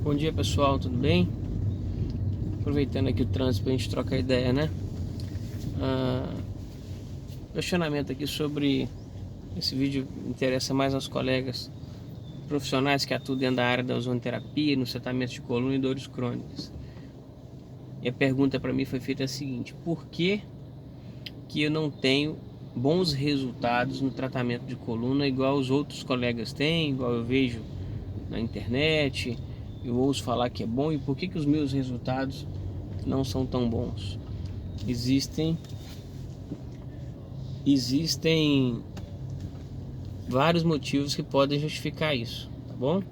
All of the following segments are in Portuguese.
Bom dia, pessoal, tudo bem? Aproveitando aqui o trânsito para a gente trocar ideia, né? Questionamento aqui sobre esse vídeo interessa mais aos colegas profissionais que atuam dentro da área da ozonoterapia, no tratamento de coluna e dores crônicas. E a pergunta para mim foi feita a seguinte: por que eu não tenho bons resultados no tratamento de coluna igual os outros colegas têm, igual eu vejo na internet, eu ouço falar que é bom, e por que os meus resultados não são tão bons? Existem vários motivos que podem justificar isso, tá bom?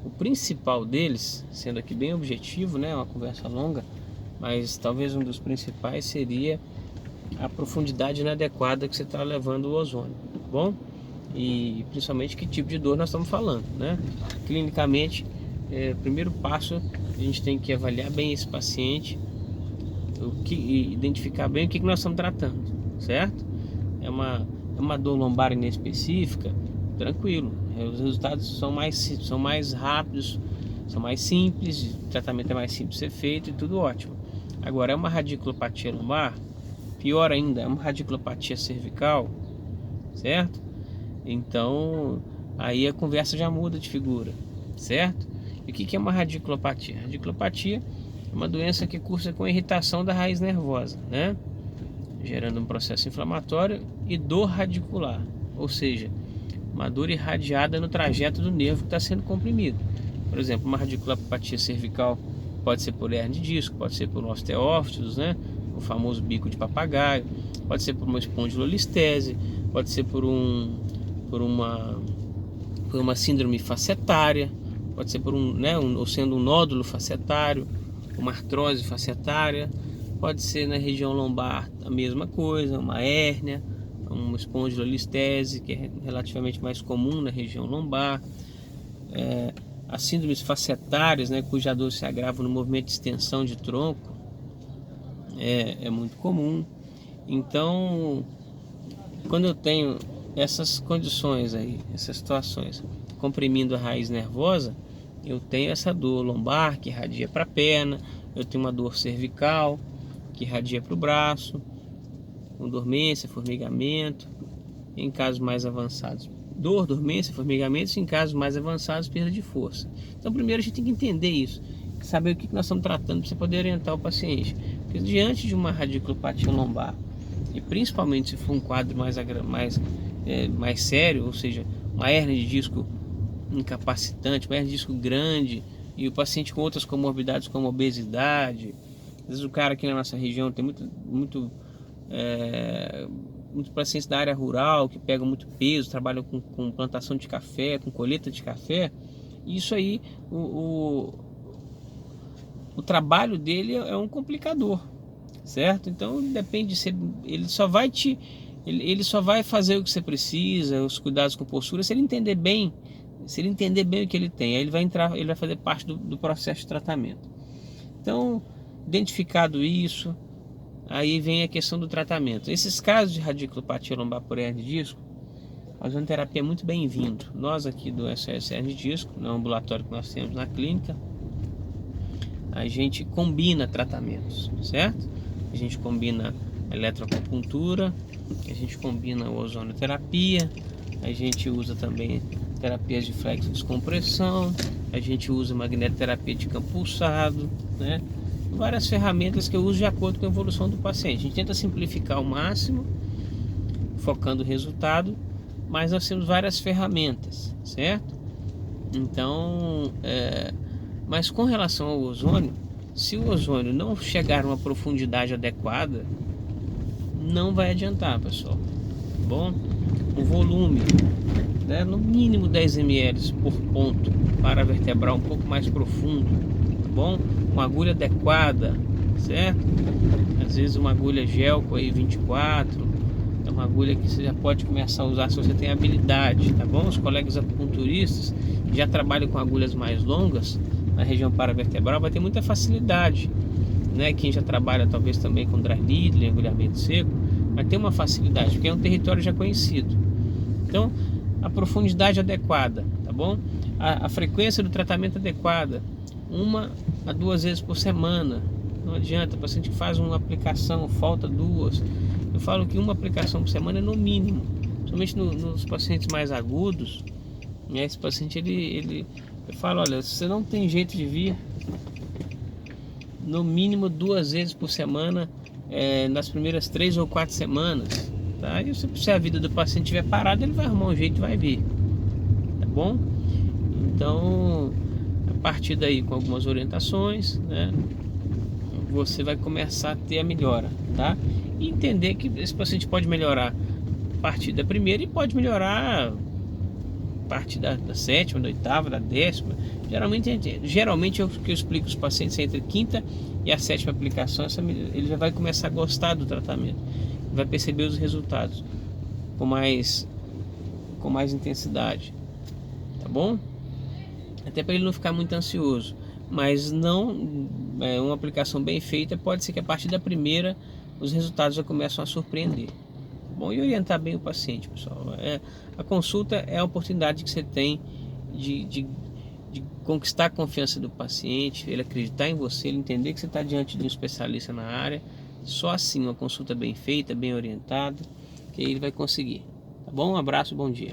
O principal deles, sendo aqui bem objetivo, né, uma conversa longa, mas talvez um dos principais seria a profundidade inadequada que você está levando o ozônio, tá bom? E principalmente que tipo de dor nós estamos falando, né? Clinicamente, primeiro passo, a gente tem que avaliar bem esse paciente, identificar bem o que nós estamos tratando, certo? É uma dor lombar inespecífica, tranquilo, os resultados são mais rápidos, são mais simples, o tratamento é mais simples de ser feito e tudo ótimo. Agora, é uma radiculopatia lombar, pior ainda, é uma radiculopatia cervical, certo? Então, aí a conversa já muda de figura, certo? E o que é uma radiculopatia? Radiculopatia é uma doença que cursa com irritação da raiz nervosa, né? Gerando um processo inflamatório e dor radicular, ou seja, uma dor irradiada no trajeto do nervo que está sendo comprimido. Por exemplo, uma radiculopatia cervical pode ser por hernia de disco, pode ser por osteófitos, né? O famoso bico de papagaio, pode ser por uma espondilolistese, pode ser por uma síndrome facetária, pode ser por ou sendo um nódulo facetário, uma artrose facetária, pode ser na região lombar a mesma coisa, uma hérnia, uma espondilolistese, que é relativamente mais comum na região lombar. As síndromes facetárias, né, cuja dor se agrava no movimento de extensão de tronco, é muito comum. Então, quando eu tenho essas condições aí, essas situações, comprimindo a raiz nervosa, eu tenho essa dor lombar que irradia para a perna, eu tenho uma dor cervical que irradia para o braço, com dormência, formigamento, em casos mais avançados, dormência, formigamento, em casos mais avançados, perda de força. Então, primeiro a gente tem que entender isso, saber o que nós estamos tratando para você poder orientar o paciente. Porque diante de uma radiculopatia lombar, e principalmente se for um quadro mais sério, ou seja, uma hérnia de disco incapacitante, uma hérnia de disco grande, e o paciente com outras comorbidades como obesidade, às vezes o cara aqui na nossa região tem muito pacientes da área rural que pegam muito peso, trabalham com plantação de café, com colheita de café. Isso aí, o trabalho dele é um complicador, certo? Então depende de ser, ele só vai fazer o que você precisa, os cuidados com postura, se ele entender bem o que ele tem, aí ele vai fazer parte do processo de tratamento. Então, identificado isso, aí vem a questão do tratamento. Esses casos de radiculopatia lombar por hernia de disco, a ozonoterapia é muito bem-vindo. Nós aqui do SOS Hernia de Disco, no ambulatório que nós temos na clínica, a gente combina tratamentos, certo? A gente combina eletroacupuntura, a gente combina ozonoterapia, a gente usa também terapias de flexodescompressão, a gente usa magnetoterapia de campo pulsado, né? Várias ferramentas que eu uso de acordo com a evolução do paciente. A gente tenta simplificar ao máximo, focando o resultado, mas nós temos várias ferramentas, certo? Então, mas com relação ao ozônio, se o ozônio não chegar a uma profundidade adequada, não vai adiantar, pessoal. Tá bom? O volume, né, no mínimo 10 ml por ponto para vertebral um pouco mais profundo, tá bom? Uma agulha adequada, certo? Às vezes uma agulha Gelco aí 24, é uma agulha que você já pode começar a usar se você tem habilidade, tá bom? Os colegas acupunturistas já trabalham com agulhas mais longas na região paravertebral, vai ter muita facilidade, né? Quem já trabalha talvez também com dry needle, agulhamento seco, vai ter uma facilidade, porque é um território já conhecido. Então, a profundidade adequada, tá bom? A frequência do tratamento adequada, 1 a 2 vezes por semana. Não adianta, o paciente que faz uma aplicação, falta 2. Eu falo que uma aplicação por semana é no mínimo, somente nos pacientes mais agudos, né? Esse paciente eu falo, olha, você não tem jeito de vir, no mínimo 2 vezes por semana, nas primeiras 3 ou 4 semanas, tá? E se a vida do paciente estiver parada, ele vai arrumar um jeito e vai vir, tá bom? Então, a partir daí, com algumas orientações, né, você vai começar a ter a melhora, tá? E entender que esse paciente pode melhorar a partir da primeira e pode melhorar a partir da 7ª, da 8ª, da 10ª. Geralmente é o que eu explico aos pacientes, entre a 5ª e a 7ª aplicação, ele já vai começar a gostar do tratamento, vai perceber os resultados com mais intensidade, tá bom? Até para ele não ficar muito ansioso. Mas não, uma aplicação bem feita, pode ser que a partir da primeira os resultados já começam a surpreender. Bom, e orientar bem o paciente, pessoal. A consulta é a oportunidade que você tem de conquistar a confiança do paciente, ele acreditar em você, ele entender que você está diante de um especialista na área. Só assim, uma consulta bem feita, bem orientada, que ele vai conseguir. Tá bom? Um abraço, bom dia.